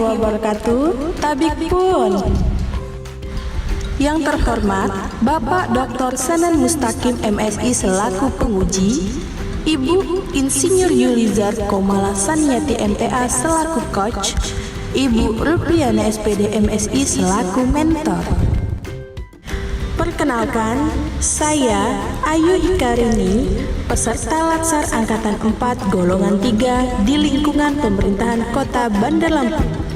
wabarakatuh. Tabik pun. Yang terhormat Bapak Dr. Sanan Mustaqim MSI selaku penguji, Ibu Insinyur Yulizar Komala Saniati MTA selaku coach, Ibu Rupiana SPD MSI selaku mentor. Perkenalkan, saya Ayu Ikarini, peserta Latsar Angkatan 4 Golongan 3 di lingkungan pemerintahan Kota Bandar Lampung.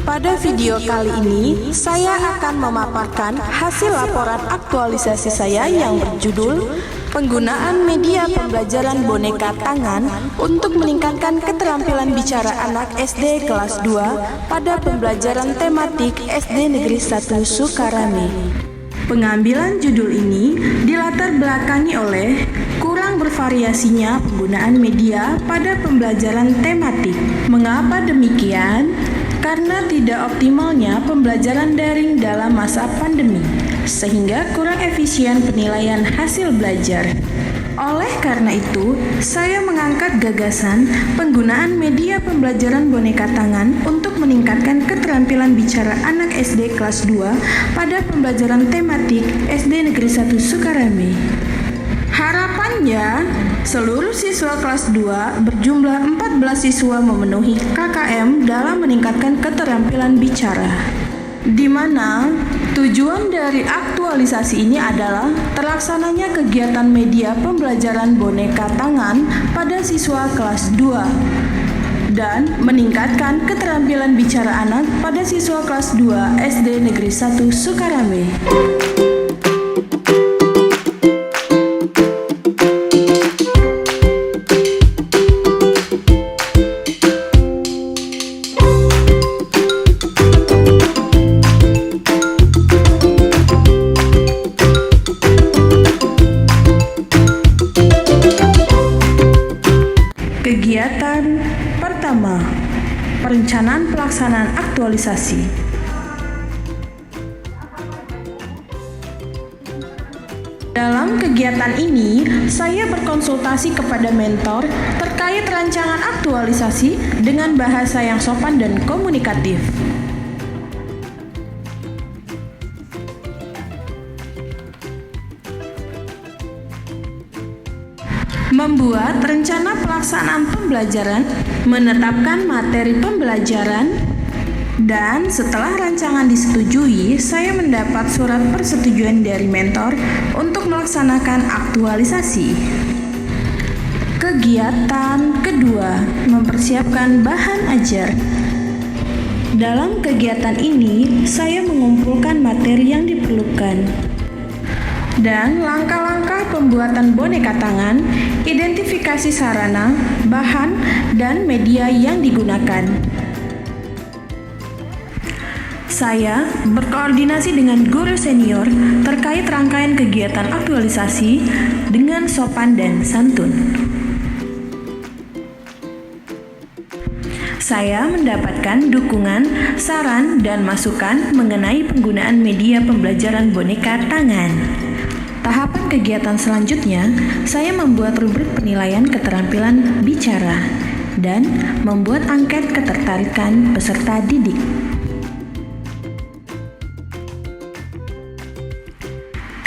Pada video kali ini, saya akan memaparkan hasil laporan aktualisasi saya yang berjudul Penggunaan Media Pembelajaran Boneka Tangan untuk meningkatkan keterampilan bicara anak SD kelas 2 pada pembelajaran tematik SD Negeri 1 Sukarame. Pengambilan judul ini dilatar belakangi oleh kurang bervariasinya penggunaan media pada pembelajaran tematik. Mengapa demikian? Karena tidak optimalnya pembelajaran daring dalam masa pandemi, sehingga kurang efisien penilaian hasil belajar. Oleh karena itu, saya mengangkat gagasan penggunaan media pembelajaran boneka tangan untuk meningkatkan keterampilan bicara anak SD kelas 2 pada pembelajaran tematik SD Negeri 1 Sukarame. Harapannya, seluruh siswa kelas 2 berjumlah 14 siswa memenuhi KKM dalam meningkatkan keterampilan bicara, di mana tujuan dari aktualisasi ini adalah terlaksananya kegiatan media pembelajaran boneka tangan pada siswa kelas 2 dan meningkatkan keterampilan bicara anak pada siswa kelas 2 SD Negeri 1 Sukarame. Kegiatan pertama, perencanaan pelaksanaan aktualisasi. Dalam kegiatan ini, saya berkonsultasi kepada mentor terkait rancangan aktualisasi dengan bahasa yang sopan dan komunikatif. Membuat rencana pelaksanaan pembelajaran, menetapkan materi pembelajaran, dan setelah rancangan disetujui, saya mendapat surat persetujuan dari mentor untuk melaksanakan aktualisasi. Kegiatan kedua, mempersiapkan bahan ajar. Dalam kegiatan ini, saya mengumpulkan materi yang diperlukan dan langkah-langkah pembuatan boneka tangan, identifikasi sarana, bahan, dan media yang digunakan. Saya berkoordinasi dengan guru senior terkait rangkaian kegiatan aktualisasi dengan sopan dan santun. Saya mendapatkan dukungan, saran, dan masukan mengenai penggunaan media pembelajaran boneka tangan. Tahapan kegiatan selanjutnya, saya membuat rubrik penilaian keterampilan bicara dan membuat angket ketertarikan peserta didik.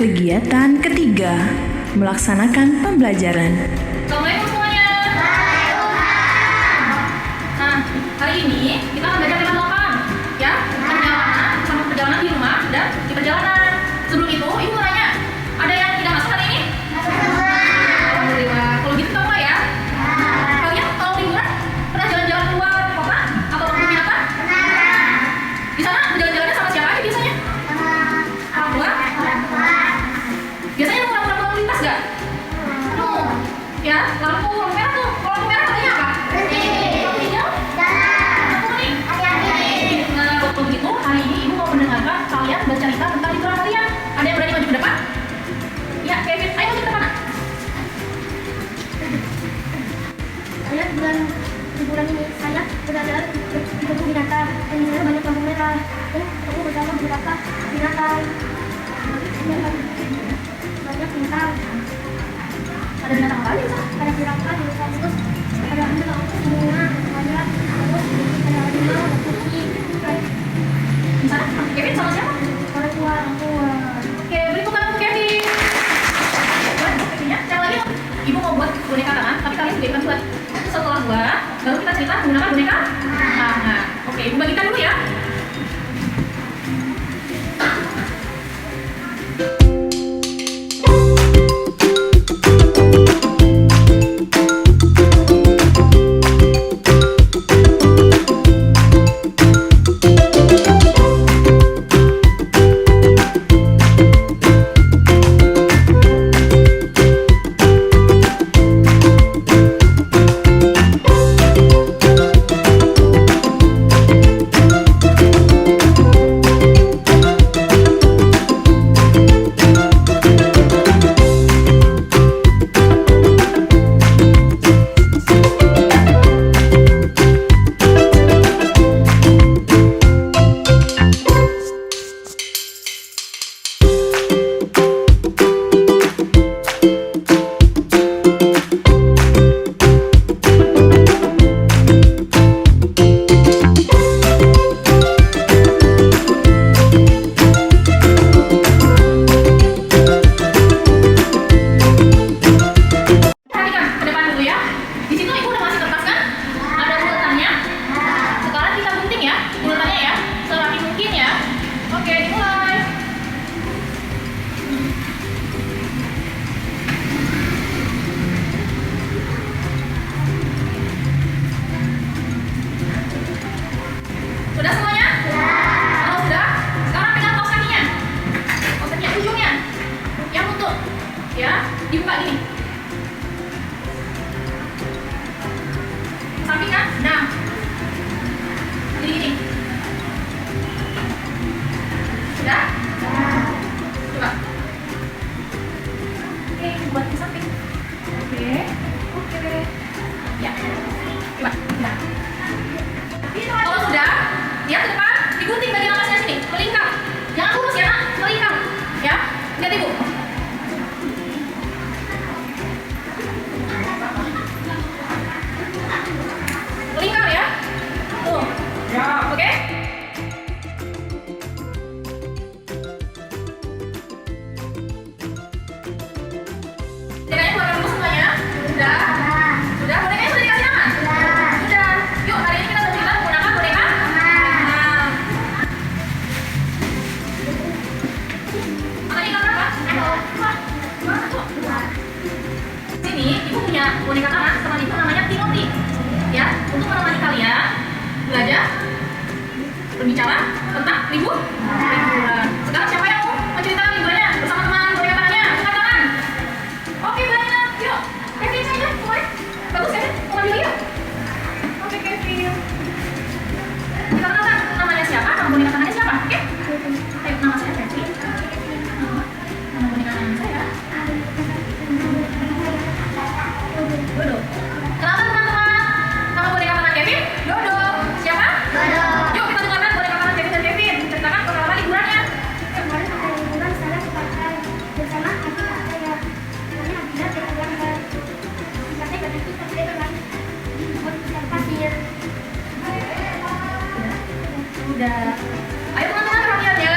Kegiatan ketiga, melaksanakan pembelajaran. Assalamualaikum semuanya. Nah, hari ini kita akan belajar tema 8, ya, perjalanan sama perjalanan di rumah dan di perjalanan. Sebelum itu, ibu mau nanya, ada yang tidak masuk hari ini? Alhamdulillah. Kalau gitu tahu nggak ya? Kalian kalau liburan pernah jalan-jalan keluar kota atau ke binatang? Di sana jalan-jalannya sama siapa aja biasanya? Orang tua? Biasanya nunggu lampu lintas nggak? Ya, lampu merah tuh. Kalau lampu merah tadinya apa? Lampu hijau? Lampu kuning? Nah, kalau begitu, hari ini ibu mau mendengarkan kalian bercerita tentang liburan kalian. Ada yang berani maju ke depan? Ya, Kevin, ayo maju ke depan. Saya liburan ini saya berada di kebun binatang dan di sana banyak lampu merah. Dan aku bersama beberapa binatang. Banyak bintang. Ada binatang apa aja di sana? Ada pirang-pirang, ada terus ada bunga, banyak terus menggunakan boneka tangan. Oke, Ibu bagikan dulu ya. Sudah semuanya? Kalau sudah, sekarang pegang kaos kakinya. Kaos kakinya ujungnya. Yang untuk ya, dibuka gini. Samping kan? Nah. Gini. Sudah? Coba. Oke, buat di samping. Oke. Ya. Coba. Nah. Kalau sudah, lihat ke depan, digunting bagian atasnya sini, melingkar. Jangan lurus ya, Nak, melingkar. Ya, lihat Ibu. Melingkar ya. Tuh. Ya. Oke? Bonekanya keluarkan dulu semuanya. Sudah? Sudah? Bonekanya sudah dikasih nama? Sudah. Yuk, hari ini kita bercerita menggunakan boneka. Makanya kakak apa? Sini, Ibu punya boneka tangan teman Ibu namanya Timothy. Ya, untuk menemani kalian belajar berbicara tentang liburan. Sekarang siapa yang mau menceritakan liburannya bersama teman boneka tangannya? Buka tangan. Oke, banyak. Yuk, Kevin saja, mulai. Bagus Kevin, mau maju yuk. Oke, Kevin. Kita kenalkan namanya siapa, nama boneka tangannya siapa? Oke? Ayo, nama saya Kevin. Nama boneka tangan saya Dodo. Kenalkan teman-teman, nama boneka tangan Kevin, Dodo. Siapa? Dodo. Yuk kita dengarkan boneka tangan Kevin dan Kevin. Ceritakan pengalaman liburannya. Kemarin ada liburan saya ke pantai bersama adik saya. Namanya Abida berkeluarga. Di pantai banyak ikan berenang. Buat besar pasir. Udah. Ayo teman-teman perhatiannya.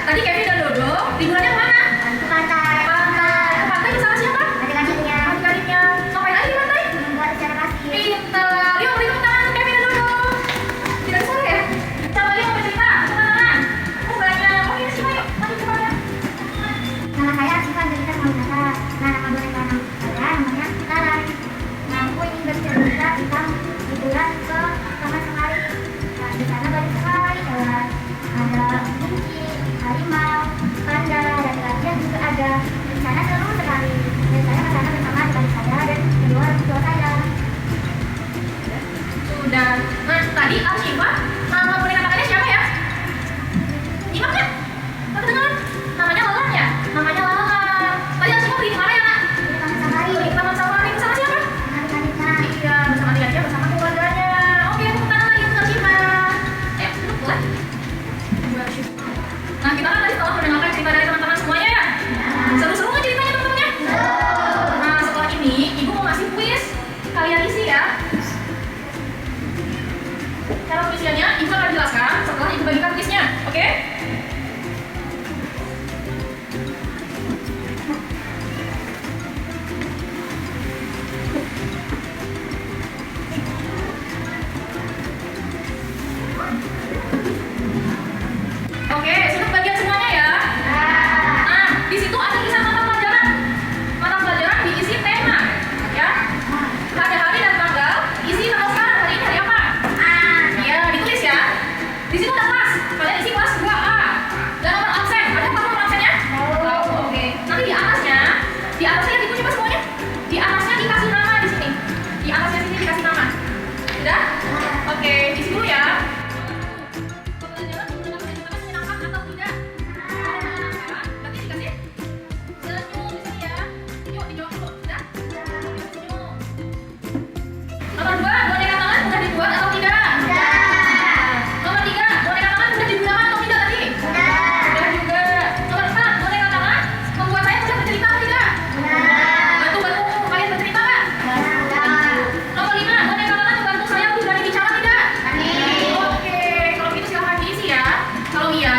Tadi Kevin dan Dodo liburannya kemana? Ke pantai. Pantai. Ke pantai bersama siapa? Adik-adiknya. Adik-adiknya. Ngapain lagi di pantai? Membuat besar pasir. Pintar. Yuk beri tepuk tangan Kevin dan Dodo. Tidak bisa ya? Coba yuk bercerita. Tepuk tangan. Oh banyak. Oh ini siapa yuk? Mari coba ya. Nama saya Asifa Angelita Maulana. Nah, nama boneka saya namanya Lara. Nah, aku ingin bercerita tentang liburan ke Taman Safari. Nah, di sana banyak sekali hewan. Ada kelinci, harimau, panda, dan lainnya juga ada. Di sana seru sekali. Dan saya ke sana bersama adik saya dan kedua orang tua saya. Sudah. Nah tadi Archiva nama boneka tangannya siapa ya? Ingat ya? Tapi dengar. Namanya Lalan ya? Namanya Lalan. Tadi Archiva beli di mana ya, Nak? Di Taman Safari. Beli di Taman Safari bersama siapa? Adik-adiknya. Iya, bersama adik-adiknya, bersama keluarganya. Oke, tepuk tangan lagi untuk Archiva. Ayo, duduk boleh? Nah, kita kan tadi setelah mendengarkan cerita dari teman-teman semuanya ya? Seru-seru nggak ceritanya teman-temannya? Nah, setelah ini Ibu mau ngasih kuis. Kalian isi ya. Cara pengisiannya Di atasnya lihat ibu coba semuanya. Di atasnya dikasih nama di sini. Di atasnya sini dikasih nama. Sudah? Oke, di sini dulu ya. Pembelajaran menggunakan metode menyenangkan atau tidak? Menyenangkan. Berarti dikasih senyum di sini ya. Yuk dijawab dulu. Sudah? Senyum. Nomor 2, boneka tangan sudah dibuat atau tidak? Nomor 3, boneka tangan sudah digunakan atau tidak tadi? Sudah juga. Nomor 4, boneka tangan membuat saya mudah bercerita atau tidak? Bantu kalian bercerita nggak? Nomor 5, boneka tangan membantu saya untuk berani bicara tidak? Oke, kalau begitu silahkan diisi ya. Kalau iya,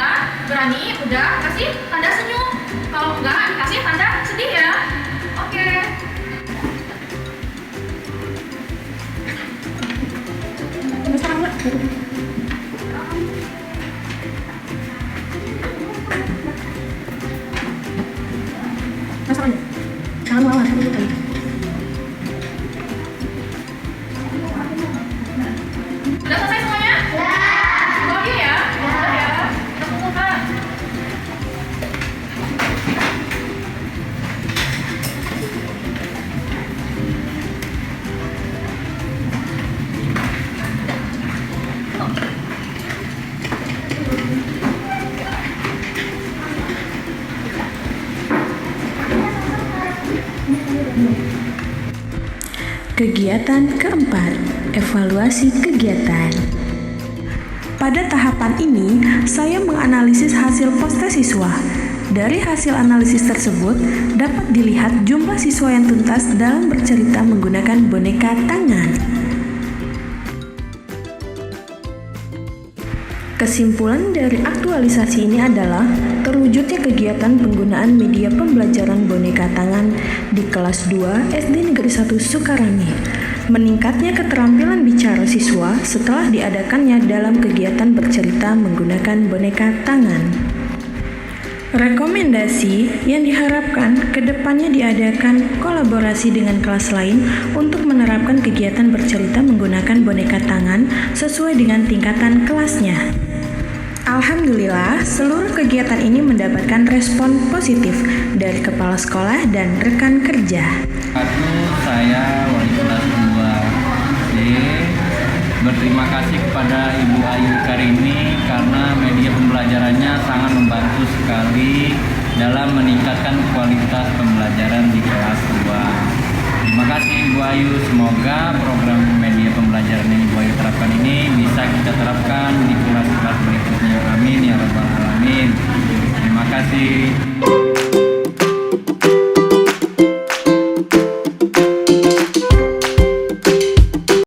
berani, udah kasih tanda senyum. Kalau enggak, dikasih tanda sedih ya. Oke. Sudah selesai semuanya? Lagi ya? Sudah ya? Kita kumpulkan. Kegiatan keempat, evaluasi kegiatan. Pada tahapan ini, saya menganalisis hasil poster siswa. Dari hasil analisis tersebut, dapat dilihat jumlah siswa yang tuntas dalam bercerita menggunakan boneka tangan. Kesimpulan dari aktualisasi ini adalah terwujudnya kegiatan penggunaan media pembelajaran boneka tangan di kelas 2 SD Negeri 1 Sukarami. Meningkatnya keterampilan bicara siswa setelah diadakannya dalam kegiatan bercerita menggunakan boneka tangan. Rekomendasi yang diharapkan ke depannya diadakan kolaborasi dengan kelas lain untuk menerapkan kegiatan bercerita menggunakan boneka tangan sesuai dengan tingkatan kelasnya. Alhamdulillah, seluruh kegiatan ini mendapatkan respon positif dari kepala sekolah dan rekan kerja. Saya wali kelas 2D berterima kasih kepada Ibu Ayu Karini karena media pembelajarannya sangat membantu sekali dalam meningkatkan kualitas pembelajaran di kelas 2. Terima kasih Ibu Ayu, semoga program media pembelajaran yang Ibu Ayu terapkan ini bisa